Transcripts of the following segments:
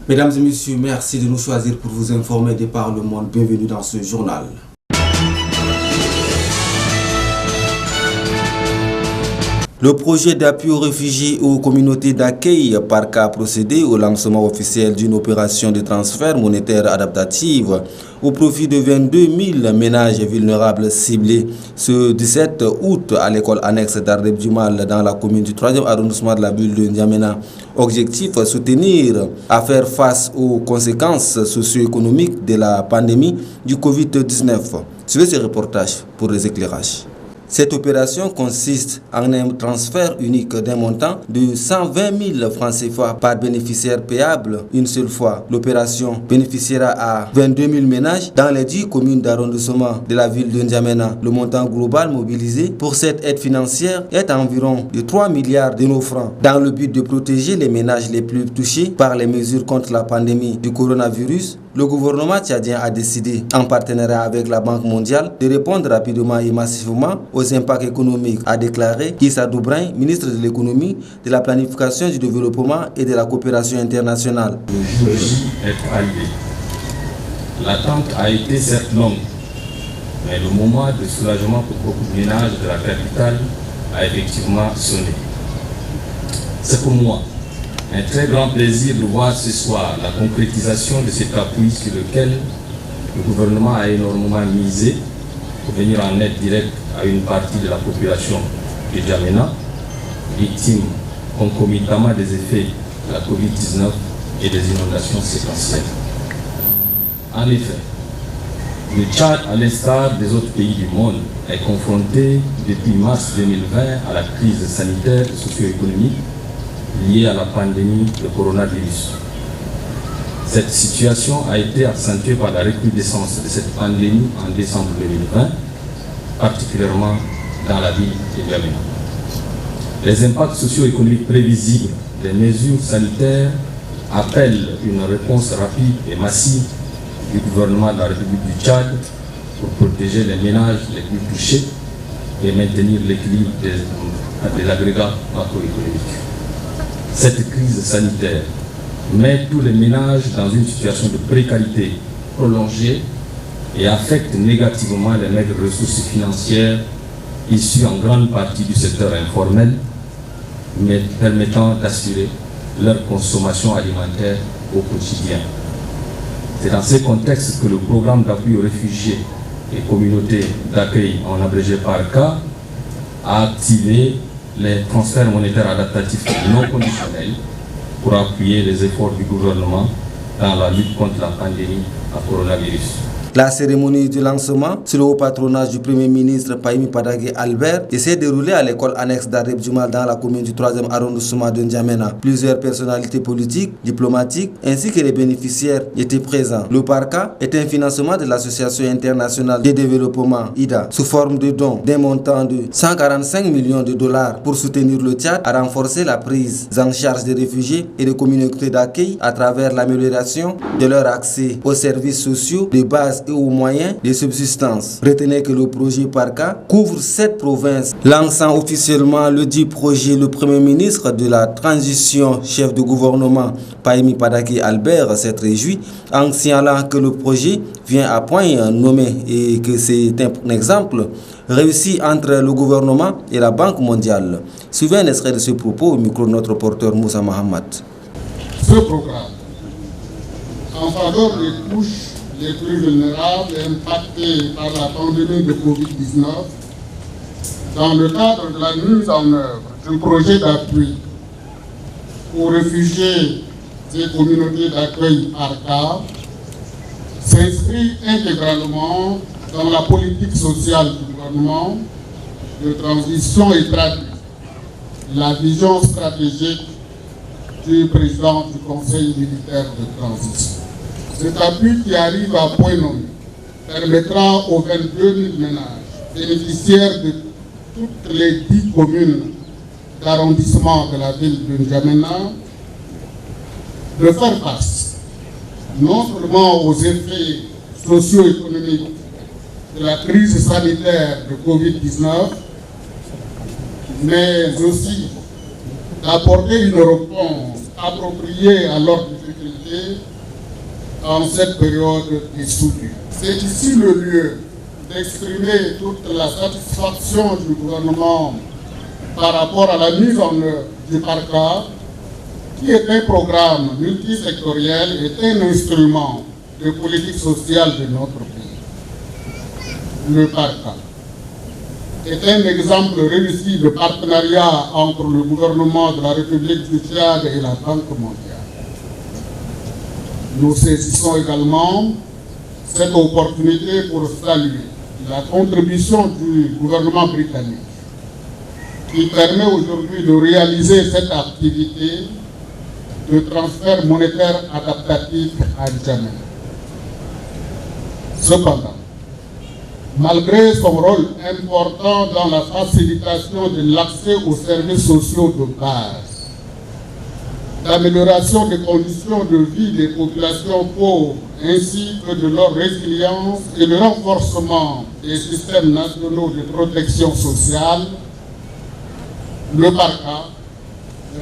Mesdames et messieurs, merci de nous choisir pour vous informer de par le monde. Bienvenue dans ce journal. Le projet d'appui aux réfugiés et aux communautés d'accueil PARCA a procédé au lancement officiel d'une opération de transfert monétaire adaptative au profit de 22 000 ménages vulnérables ciblés ce 17 août à l'école annexe d'Ardeb Djumal dans la commune du 3e arrondissement de la ville de N'Djamena. Objectif, soutenir à faire face aux conséquences socio-économiques de la pandémie du Covid-19. Suivez ce reportage pour les éclairages. Cette opération consiste en un transfert unique d'un montant de 120 000 francs CFA par bénéficiaire payable une seule fois. L'opération bénéficiera à 22 000 ménages dans les 10 communes d'arrondissement de la ville de N'Djamena. Le montant global mobilisé pour cette aide financière est environ de 3 milliards de nos francs dans le but de protéger les ménages les plus touchés par les mesures contre la pandémie du coronavirus. Le gouvernement tchadien a décidé, en partenariat avec la Banque mondiale, de répondre rapidement et massivement aux impacts économiques, a déclaré Issa Doubrain, ministre de l'économie, de la planification du développement et de la coopération internationale. Le jour est arrivé. L'attente a été certes longue, mais le moment de soulagement pour beaucoup de ménages de la capitale a effectivement sonné. C'est pour moi un très grand plaisir de voir ce soir la concrétisation de cet appui sur lequel le gouvernement a énormément misé pour venir en aide directe à une partie de la population de N'Djamena, victime concomitamment des effets de la Covid-19 et des inondations séquentielles. En effet, le Tchad, à l'instar des autres pays du monde, est confronté depuis mars 2020 à la crise sanitaire et socio-économique liée à la pandémie de coronavirus. Cette situation a été accentuée par la recrudescence de cette pandémie en décembre 2020, particulièrement dans la ville de N'Djamena. Les impacts socio-économiques prévisibles des mesures sanitaires appellent une réponse rapide et massive du gouvernement de la République du Tchad pour protéger les ménages les plus touchés et maintenir l'équilibre des agrégats macroéconomiques. Cette crise sanitaire met tous les ménages dans une situation de précarité prolongée et affecte négativement les maigres ressources financières issues en grande partie du secteur informel, mais permettant d'assurer leur consommation alimentaire au quotidien. C'est dans ce contexte que le programme d'appui aux réfugiés et communautés d'accueil, en abrégé PARCA, a activé les transferts monétaires adaptatifs non conditionnels pour appuyer les efforts du gouvernement dans la lutte contre la pandémie à coronavirus. La cérémonie du lancement, sous le haut patronage du Premier ministre Pahimi Padagé Albert, s'est déroulée à l'école annexe d'Ardeb Djumal dans la commune du 3e arrondissement de N'Djamena. Plusieurs personnalités politiques, diplomatiques ainsi que les bénéficiaires étaient présents. Le PARCA est un financement de l'Association internationale de développement IDA sous forme de dons d'un montant de 145 millions de dollars pour soutenir le Tchad à renforcer la prise en charge des réfugiés et des communautés d'accueil à travers l'amélioration de leur accès aux services sociaux de base et aux moyens de subsistance. Retenez que le projet PARCA couvre 7 provinces. Lançant officiellement le dit projet, le Premier ministre de la transition, chef de gouvernement Pahimi Padagé Albert s'est réjoui en signalant que le projet vient à point nommé et que c'est un exemple réussi entre le gouvernement et la Banque mondiale. Suivez un extrait de ce propos au micro de notre reporter Moussa Mohamed. Ce programme en faveur des couches les plus vulnérables et impactés par la pandémie de Covid-19 dans le cadre de la mise en œuvre du projet d'appui aux réfugiés et communautés d'accueil PARCA s'inscrit intégralement dans la politique sociale du gouvernement de transition et traduit la vision stratégique du président du Conseil militaire de transition. Cet appui qui arrive à point nommé permettra aux 22 000 ménages bénéficiaires de toutes les 10 communes d'arrondissement de la ville de N'Djamena de faire face non seulement aux effets socio-économiques de la crise sanitaire de Covid-19, mais aussi d'apporter une réponse appropriée à l'ordre difficultés en cette période de soudure. C'est ici le lieu d'exprimer toute la satisfaction du gouvernement par rapport à la mise en œuvre du PARCA, qui est un programme multisectoriel et un instrument de politique sociale de notre pays. Le PARCA est un exemple réussi de partenariat entre le gouvernement de la République du Tchad et la Banque mondiale. Nous saisissons également cette opportunité pour saluer la contribution du gouvernement britannique qui permet aujourd'hui de réaliser cette activité de transfert monétaire adaptatif à N'Djamena. Cependant, malgré son rôle important dans la facilitation de l'accès aux services sociaux de base, l'amélioration des conditions de vie des populations pauvres ainsi que de leur résilience et le renforcement des systèmes nationaux de protection sociale, le PARCA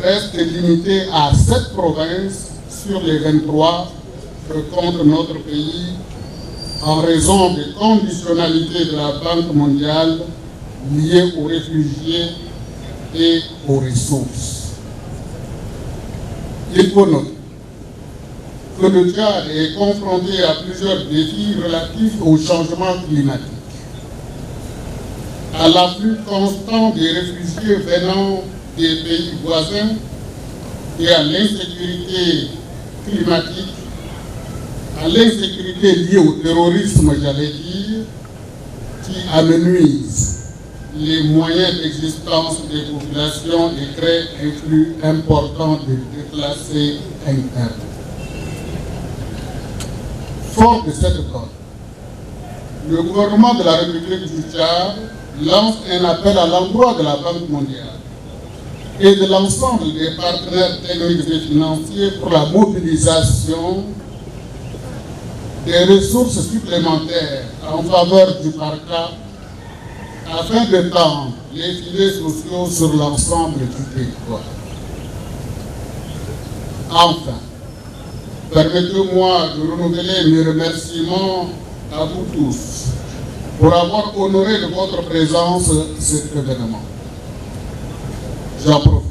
reste limité à 7 provinces sur les 23 que compte notre pays en raison des conditionnalités de la Banque mondiale liées aux réfugiés et aux ressources. Il faut noter que le Tchad est confronté à plusieurs défis relatifs au changement climatique, à l'afflux constant des réfugiés venant des pays voisins et à l'insécurité climatique, à l'insécurité liée au terrorisme, j'allais dire, qui amenuise les moyens d'existence des populations et crée un flux important de déplacés internes. Fort de cette cause, le gouvernement de la République du Tchad lance un appel à l'endroit de la Banque mondiale et de l'ensemble des partenaires techniques et financiers pour la mobilisation des ressources supplémentaires en faveur du PARCA afin d'étendre les filets sociaux sur l'ensemble du territoire. Enfin, permettez-moi de renouveler mes remerciements à vous tous pour avoir honoré de votre présence cet événement. J'en profite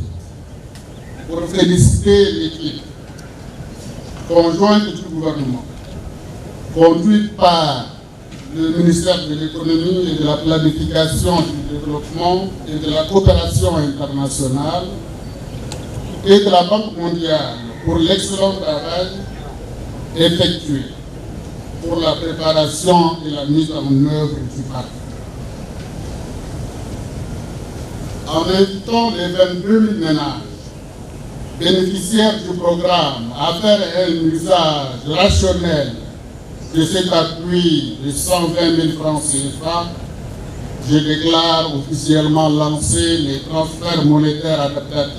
pour féliciter l'équipe conjointe du gouvernement, conduite par le ministère de l'économie et de la planification du développement et de la coopération internationale et de la Banque mondiale pour l'excellent travail effectué pour la préparation et la mise en œuvre du PARCA. En invitant les 22 000 ménages bénéficiaires du programme à faire un usage rationnel de cet appui de 120 000 francs CFA, je déclare officiellement lancer les transferts monétaires adaptatifs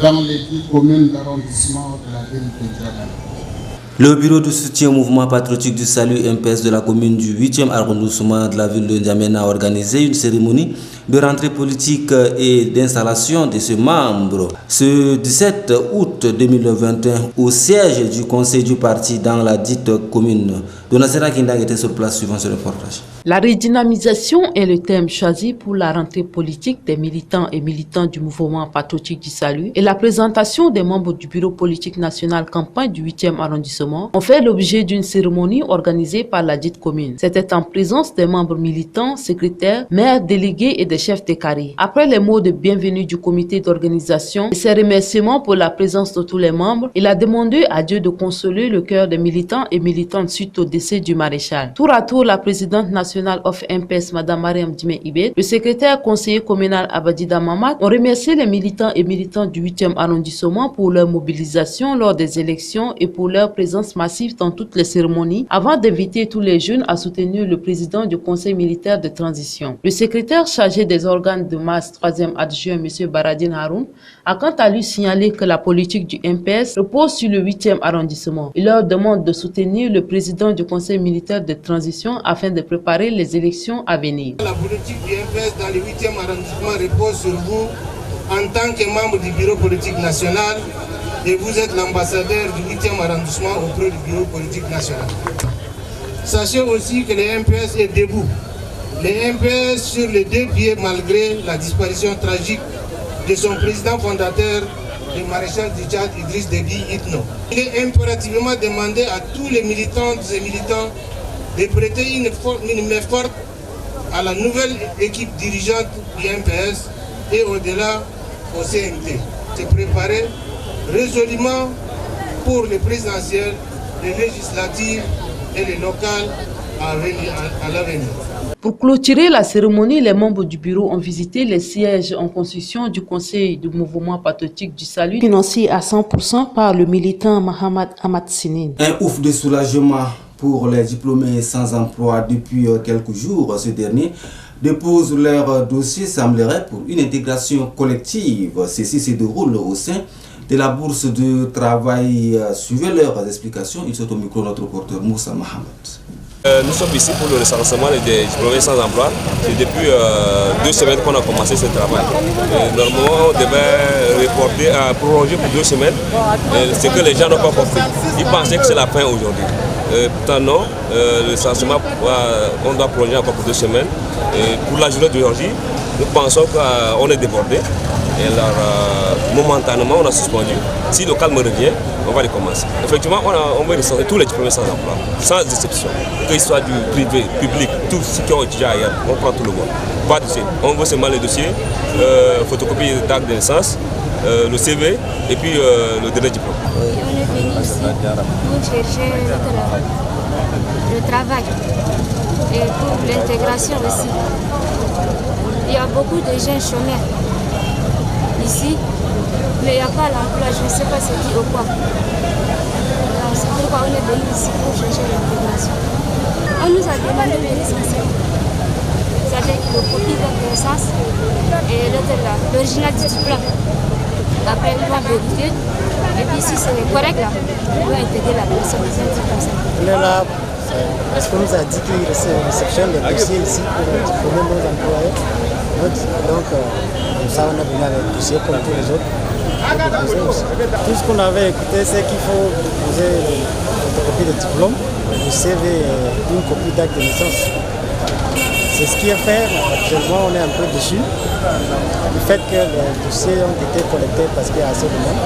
dans les 10 communes d'arrondissement de la ville de N'Djamena. Le bureau de soutien au mouvement patriotique du salut MPS de la commune du 8e arrondissement de la ville de N'Djamena a organisé une cérémonie de rentrée politique et d'installation de ses membres ce 17 août 2021 au siège du conseil du parti dans la dite commune. Donazera Kindag était sur place suivant ce reportage. La redynamisation est le thème choisi pour la rentrée politique des militants et militantes du mouvement patriotique du salut et la présentation des membres du bureau politique national campagne du 8e arrondissement ont fait l'objet d'une cérémonie organisée par la dite commune. C'était en présence des membres militants, secrétaires, maires, délégués et des chefs de carré. Après les mots de bienvenue du comité d'organisation et ses remerciements pour la présence de tous les membres, il a demandé à Dieu de consoler le cœur des militants et militantes suite au décès du maréchal. Tour à tour, la présidente nationale of MPS, Mme Mariam Djimé Ibet, le secrétaire conseiller communal Abadida Mamad ont remercié les militants et militantes du 8e arrondissement pour leur mobilisation lors des élections et pour leur présence massive dans toutes les cérémonies avant d'inviter tous les jeunes à soutenir le président du conseil militaire de transition. Le secrétaire chargé des organes de masse 3e adjoint M. Baradine Haroun a quant à lui signalé que la politique du MPS repose sur le 8e arrondissement. Il leur demande de soutenir le président du conseil militaire de transition afin de préparer les élections à venir. La politique du MPS dans le 8e arrondissement repose sur vous en tant que membre du bureau politique national et vous êtes l'ambassadeur du 8e arrondissement auprès du bureau politique national. Sachez aussi que le MPS est debout. Le MPS sur les deux pieds malgré la disparition tragique de son président fondateur, le maréchal du Tchad, Idriss Déby Itno. Il est impérativement demandé à tous les militantes et militants de prêter une main forte à la nouvelle équipe dirigeante du MPS et au-delà au CNT. Se préparer résolument pour les présidentielles, les législatives et les locales à l'avenir. Pour clôturer la cérémonie, les membres du bureau ont visité les sièges en construction du Conseil du mouvement patriotique du salut, financé à 100% par le militant Mohamed Ahmad Sinin. Un ouf de soulagement pour les diplômés sans emploi depuis quelques jours. Ces derniers déposent leur dossier, semblerait, pour une intégration collective. Ceci se déroule au sein de la bourse de travail. Suivez leurs explications. Ils sont au micro de notre reporter Moussa Mohamed. Nous sommes ici pour le recensement des diplômés sans emploi. C'est depuis 2 semaines qu'on a commencé ce travail. Normalement, on devait prolonger pour 2 semaines. C'est que les gens n'ont pas compris. Ils pensaient que c'est la fin aujourd'hui. Pourtant non, le recensement, on doit prolonger encore pour 2 semaines. Et pour la journée d'aujourd'hui, nous pensons qu'on est débordé. Et alors, momentanément, on a suspendu. Si le calme revient, on va recommencer. Effectivement, on va recenser tous les diplômés sans emploi, sans exception. Qu'ils soient du privé, public, tous ceux qui ont étudié ailleurs, on prend tout le monde. Pas de dossier. On veut seulement les dossiers, photocopie d'acte de naissance, le CV et puis le dernier diplôme. On est venu ici pour chercher le travail et pour l'intégration aussi. Il y a beaucoup de jeunes chômeurs ici, mais il n'y a pas l'emploi, je ne sais pas c'est qui ou quoi. C'est pourquoi on est venu ici pour chercher l'intégration. On nous a demandé de licencier. C'est-à-dire le copie de naissance et l'original du diplôme. Après, ils vont vérifier. Et puis si c'est correct, là, ils vont intégrer la personne. On est là parce qu'on nous a dit qu'il réceptionne les dossiers ici pour diplômer nos employés. Donc, ça, on a venu avec le dossier comme tous les autres. Tout ce qu'on avait écouté, c'est qu'il faut poser une photocopie de diplôme, le CV et une copie d'acte de naissance. C'est ce qui est fait. Actuellement, on est un peu déçus du fait que les dossiers ont été collectés parce qu'il y a assez de monde.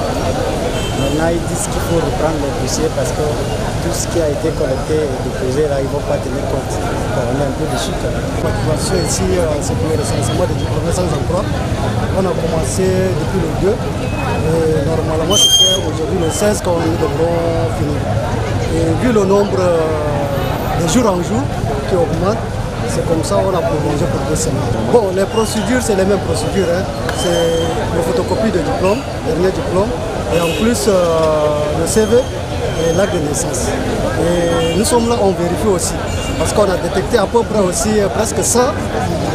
Maintenant, ils disent qu'il faut reprendre les dossiers parce que tout ce qui a été collecté et déposé, là, ils ne vont pas tenir compte. Donc, on est un peu déçus. La motivation ici, c'est pour le recensement des diplômés sans emploi. On a commencé depuis le 2. Et normalement, c'était aujourd'hui le 16 quand nous devrons finir. Et vu le nombre de jour en jour qui augmente, c'est comme ça qu'on a prolongé pour 2 semaines. Bon, les procédures, c'est les mêmes procédures. C'est le photocopie de diplôme, dernier diplôme, et en plus le CV et l'acte de naissance. Et nous sommes là, on vérifie aussi, parce qu'on a détecté à peu près aussi presque 100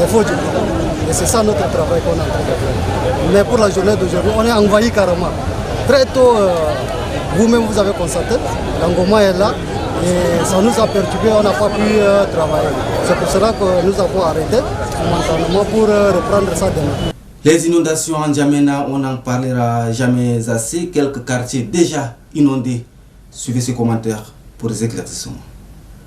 faux diplômes. Et c'est ça notre travail qu'on a en train de faire. Mais pour la journée d'aujourd'hui, on est envahi carrément. Très tôt, vous-même vous avez constaté, l'engouement est là. Et ça nous a perturbé, on n'a pas pu travailler. C'est pour cela que nous avons arrêté momentanément pour reprendre ça demain. Les inondations en N'Djamena, on n'en parlera jamais assez. Quelques quartiers déjà inondés. Suivez ces commentaires pour les éclaircissements.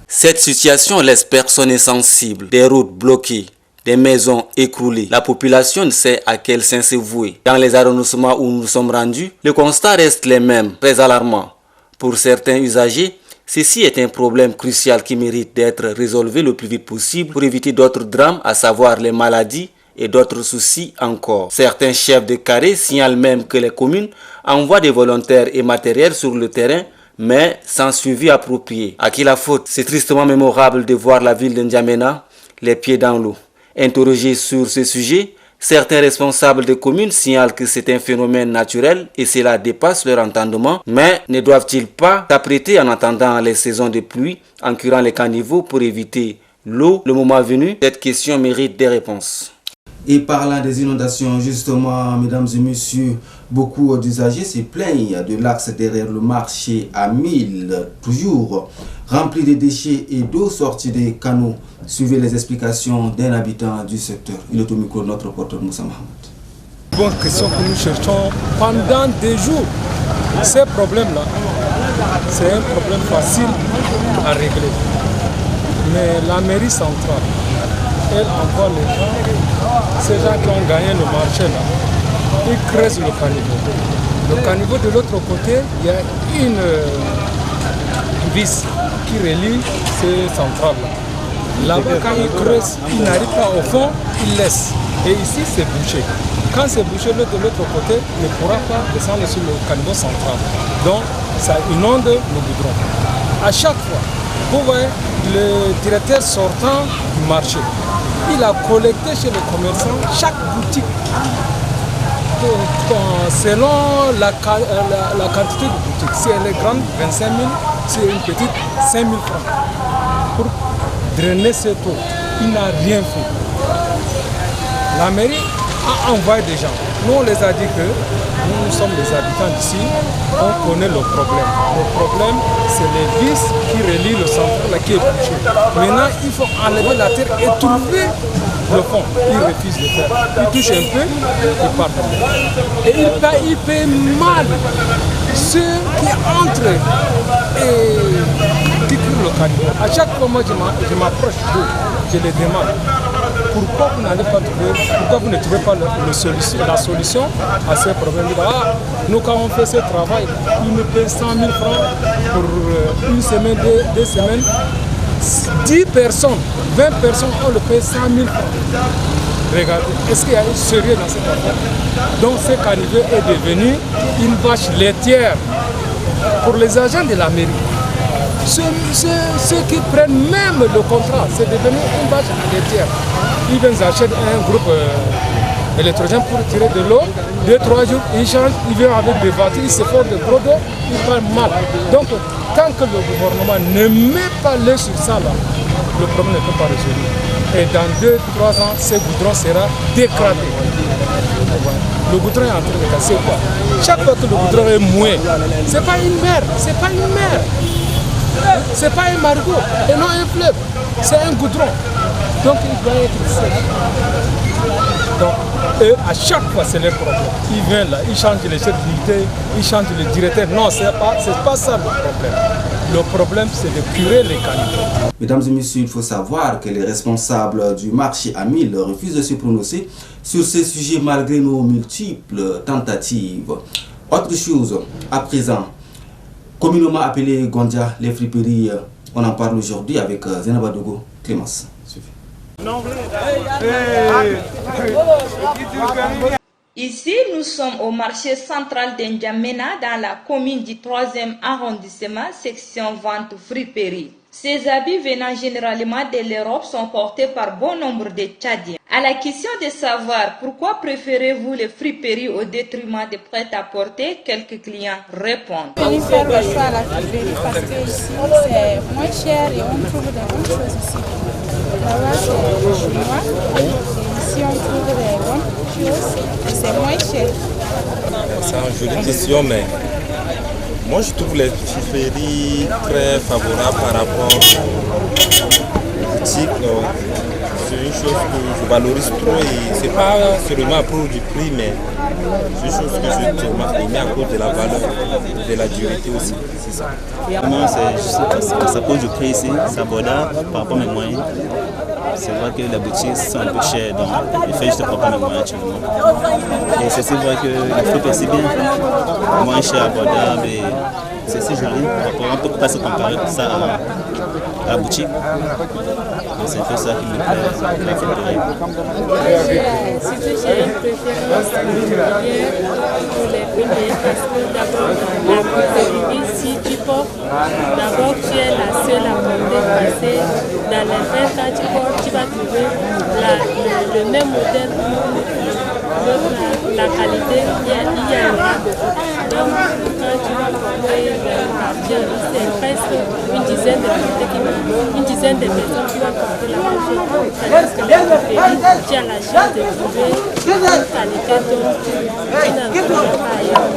Cette situation laisse personne insensible. Des routes bloquées, des maisons écroulées. La population ne sait à quel sein se vouer. Dans les arrondissements où nous sommes rendus, le constat reste les mêmes, très alarmant. Pour certains usagers, ceci est un problème crucial qui mérite d'être résolu le plus vite possible pour éviter d'autres drames, à savoir les maladies et d'autres soucis encore. Certains chefs de carré signalent même que les communes envoient des volontaires et matériel sur le terrain, mais sans suivi approprié. À qui la faute? C'est tristement mémorable de voir la ville de N'Djamena les pieds dans l'eau. Interrogés sur ce sujet, certains responsables de communes signalent que c'est un phénomène naturel et cela dépasse leur entendement, mais ne doivent-ils pas s'apprêter en attendant les saisons de pluie, en curant les caniveaux pour éviter l'eau le moment venu? Cette question mérite des réponses. Et parlant des inondations, justement, mesdames et messieurs, beaucoup d'usagers se plaignent de l'axe derrière le marché à 1000, toujours rempli de déchets et d'eau sortie des canaux. Suivez les explications d'un habitant du secteur. Il est au micro de notre reporter Moussa Mohamed. Bonne question que nous cherchons pendant des jours. Ces problèmes-là, c'est un problème facile à régler. Mais la mairie centrale, elle envoie les gens, ces gens qui ont gagné le marché là, ils creusent le caniveau. Le caniveau de l'autre côté, il y a une vis qui relie ces centrales-là. Là-bas, quand ils creusent, ils n'arrivent pas au fond, ils laissent. Et ici, c'est bouché. Quand c'est bouché, l'autre de l'autre côté ne pourra pas descendre sur le caniveau central. Donc, ça inonde le goudron. À chaque fois, vous voyez, le directeur sortant du marché, il a collecté chez les commerçants chaque boutique selon la quantité de boutique. Si elle est grande, 25 000, si elle est une petite, 5 000 francs. Pour drainer cette eau, il n'a rien fait. La mairie a envoyé des gens. Nous, on les a dit que nous sommes les habitants d'ici, on connaît le problème. Le problème, c'est les vis qui relient le centre là, qui est bouché. Maintenant, il faut enlever la terre et trouver le fond. Ils refusent de faire. Ils touchent un peu, ils partent. Et ils paient mal ceux qui entrent et qui courent le caniveau. À chaque fois, moi, je m'approche d'eux, je les demande. Pourquoi vous n'allez pas trouver, pourquoi vous ne trouvez pas la solution à ces problèmes? Nous, quand on fait ce travail, ils nous paient 100 000 francs pour une semaine, 2 semaines. 10 personnes, 20 personnes, on le paye 100 000 francs. Regardez, est-ce qu'il y a un sérieux dans cette affaire? Donc ce caniveau est devenu une vache laitière pour les agents de la mairie. Ceux qui prennent même le contrat, c'est devenu une vache laitière. Ils viennent acheter un groupe électrogène pour tirer de l'eau. 2-3 jours, ils changent, ils viennent avec des voitures, ils se font de gros dos, ils parlent mal. Donc, tant que le gouvernement ne met pas l'œil sur ça, là, le problème ne peut pas résoudre. Et dans 2-3 ans, ce goudron sera dégradé. Le goudron est en train de casser quoi? Chaque fois que le goudron est mouillé, ce n'est pas une mer, c'est pas une mer. C'est pas un marigot et non un fleuve, c'est un goudron. Donc il doit être sec. Donc, eux, à chaque fois, c'est leur problème. Ils viennent là, ils changent les chefs d'unité, ils changent les directeurs. Non, c'est pas ça le problème. Le problème, c'est de curer les caniveaux. Mesdames et messieurs, il faut savoir que les responsables du marché Amil refusent de se prononcer sur ces sujets malgré nos multiples tentatives. Autre chose, à présent, communément appelé Gondia, les friperies, on en parle aujourd'hui avec Zenaba Dogo, Clémence. Ici, nous sommes au marché central d'Ndiamena dans la commune du 3e arrondissement, section vente friperie. Ces habits venant généralement de l'Europe sont portés par bon nombre de Tchadiens. À la question de savoir pourquoi préférez-vous les friperies au détriment des prêt-à-porter, quelques clients répondent. On peut faire le choix à la friperie parce que ici c'est moins cher et on trouve des bonnes choses ici. Là-bas c'est chinois et ici on trouve des bonnes choses et c'est moins cher. C'est une jolie question, mais moi je trouve les friperies très favorables par rapport aux boutiques. C'est une chose que je valorise trop et c'est pas seulement à cause du prix, mais c'est une chose que je remarque à cause de la valeur, de la dureté aussi. C'est ça. Vraiment, c'est à cause du prix ici, c'est abordable par rapport à mes moyens. C'est vrai que les boutiques sont un peu chères, donc je fais juste par rapport à mes moyens actuellement. Et c'est vrai que le fruit est si bien, moins cher, abordable et c'est si joli. On ne peut pas se comparer ça à la boutique. C'est un peu ça qui me plaît, la friperie. Surtout j'ai une préférence particulière pour les friperies parce que d'abord la friperie, si tu portes, d'abord tu es la seule à porter parce que dans les 20 ans tu portes, tu vas trouver le même modèle, la qualité, il y a un rang. Donc quand tu vas porter c'est presque une dizaine de personnes qui vont porter la même chose. Parce que la friperie, tu as la chance de trouver une qualité dont tu n'en trouves pas ailleurs.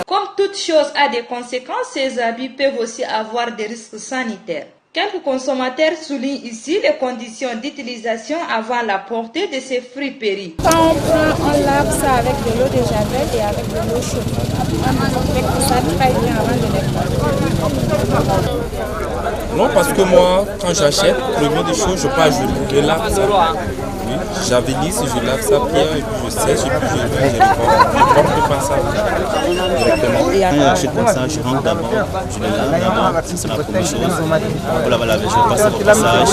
Comme toute chose a des conséquences, ces habits peuvent aussi avoir des risques sanitaires. Quelques consommateurs soulignent ici les conditions d'utilisation avant la portée de ces friperies. Quand on prend, on lave ça avec de l'eau de javel et avec de l'eau chaude. On met ça très bien avant de les porter. Non, parce que moi, quand j'achète, première des choses, je pas je lave ça. Oui, j'avilisse, je lave ça bien, et puis je sèche, et puis je porte pas ça directement. Quand j'achète comme ça, je rentre d'abord, je le lave d'abord, c'est la première chose. Pour la laver, je passe au passage.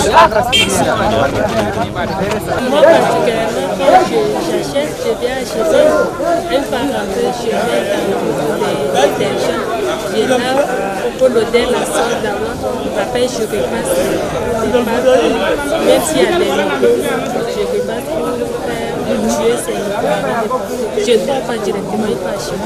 Moi, particulièrement, quand j'achète, je viens acheter un parenthèse, je mets dans les détergents. Je lave pour l'odeur, la sauce d'abord. Après, je repasse les pâtes, même s'il y a des microbes, je repasse pour tuer ces microbes. Je ne dois pas directement y passer.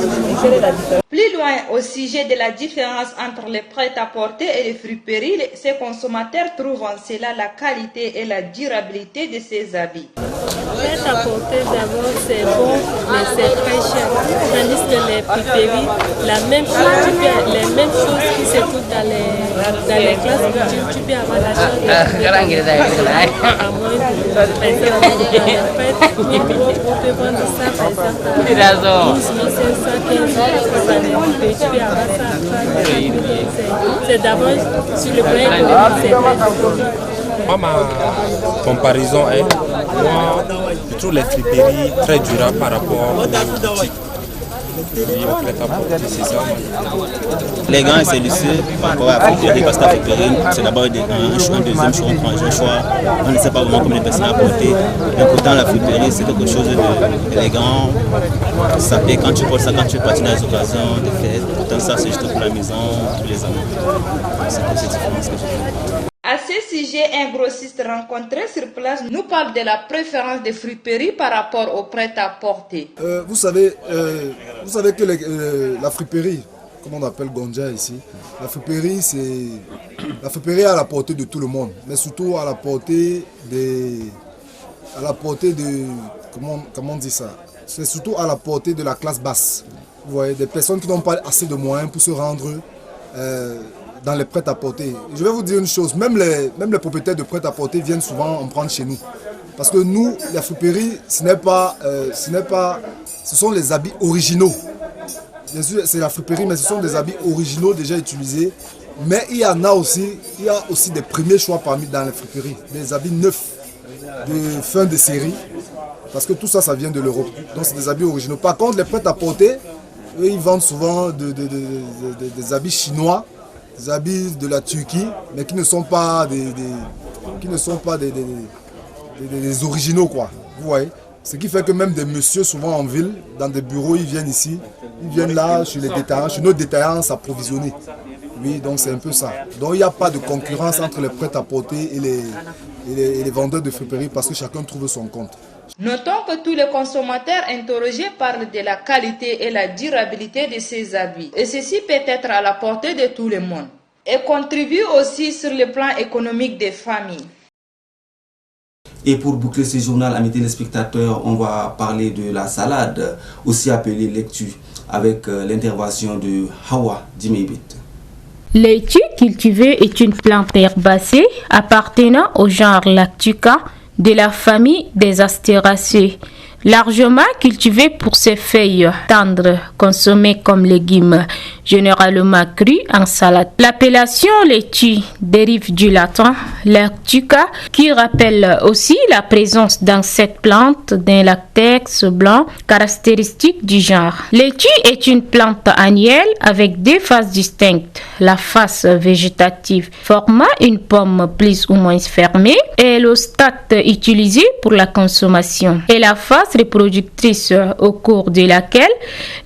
Plus loin au sujet de la différence entre les prêt-à-porter et les friperies, ces consommateurs trouvent en cela la qualité et la durabilité de ces habits. Prêt-à-porter d'abord c'est bon, mais c'est très cher. Tandis que les friperies, la même chose, les mêmes choses qui se trouvent dans les classes, tu peux avoir la chance de à moins de par exemple, on peut vendre ça par exemple à 12 500, 15 000. C'est d'abord sur le plan économique. Moi, ma comparaison est, moi, je trouve les friperies très durables par rapport aux boutiques. Les gants et c'est lucieux par rapport à la friperie, parce que la friperie, c'est d'abord un deuxième choix, on prend un choix, on ne sait pas vraiment combien de personnes à porter. Mais pourtant, la friperie, c'est quelque chose d'élégant, ça paie quand tu portes ça, quand tu partis dans les occasions de fête. Pourtant, ça, c'est juste pour la maison, tous les amis. C'est une petite différence que j'ai. À ce sujet, un grossiste rencontré sur place nous parle de la préférence des friperies par rapport au prêt-à-porter. Vous savez que la friperie, comme on appelle Gonja ici, la friperie est à la portée de tout le monde, mais surtout à la portée de comment on dit ça, c'est surtout à la portée de la classe basse. Vous voyez, des personnes qui n'ont pas assez de moyens pour se rendre dans les prêt-à-porter. Je vais vous dire une chose, même les propriétaires de prêt-à-porter viennent souvent en prendre chez nous. Parce que nous, la friperie, ce sont les habits originaux. Bien sûr, c'est la friperie, mais ce sont des habits originaux déjà utilisés. Mais il y a aussi des premiers choix dans les friperies, des habits neufs, de fin de série. Parce que tout ça, ça vient de l'Europe. Donc c'est des habits originaux. Par contre, les prêt-à-porter, eux, ils vendent souvent des habits chinois, des habits de la Turquie, mais qui ne sont pas des originaux, quoi. Vous voyez? Ce qui fait que même des messieurs, souvent en ville, dans des bureaux, ils viennent ici, ils viennent là, chez les détaillants, chez nos détaillants, s'approvisionner. Oui, donc c'est un peu ça. Donc il n'y a pas de concurrence entre les prêt-à-porter et les vendeurs de friperie parce que chacun trouve son compte. Notons que tous les consommateurs interrogés parlent de la qualité et la durabilité de ces habits. Et ceci peut être à la portée de tout le monde. Et contribue aussi sur le plan économique des familles. Et pour boucler ce journal, amis téléspectateurs, on va parler de la salade, aussi appelée lectu, avec l'intervention de Hawa Dimebit. Laitue cultivée est une plante herbacée appartenant au genre Lactuca de la famille des Astéracées, largement cultivée pour ses feuilles tendres, consommées comme légumes, généralement crus en salade. L'appellation laitue dérive du latin lactuca, qui rappelle aussi la présence dans cette plante d'un latex blanc caractéristique du genre. Laitue est une plante annuelle avec deux phases distinctes. La phase végétative formant une pomme plus ou moins fermée est le stade utilisé pour la consommation, et la phase reproductrice au cours de laquelle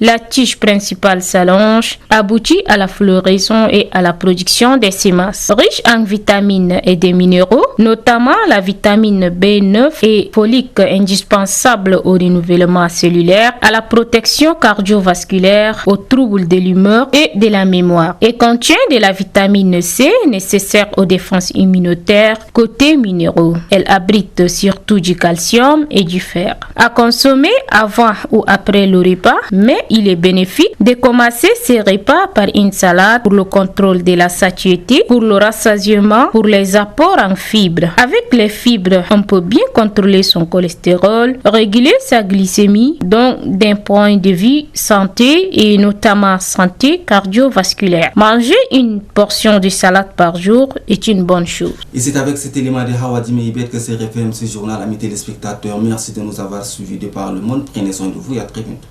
la tige principale s'allonge aboutit à la floraison et à la production des semences. Riche en vitamines et des minéraux, notamment la vitamine B9 et folique indispensable au renouvellement cellulaire, à la protection cardiovasculaire, aux troubles de l'humeur et de la mémoire, et contient contient de la vitamine C nécessaire aux défenses immunitaires côté minéraux. Elle abrite surtout du calcium et du fer. À consommer avant ou après le repas, mais il est bénéfique de commencer ses repas par une salade pour le contrôle de la satiété, pour le rassasiement, pour les apports en fibres. Avec les fibres, on peut bien contrôler son cholestérol, réguler sa glycémie, donc d'un point de vue santé et notamment santé cardiovasculaire. Manger une portion de salade par jour est une bonne chose. Et c'est avec cet élément de Hawadi Meibet que se referme ce journal, amis téléspectateurs. Merci de nous avoir suivis de par le monde. Prenez soin de vous et à très bientôt.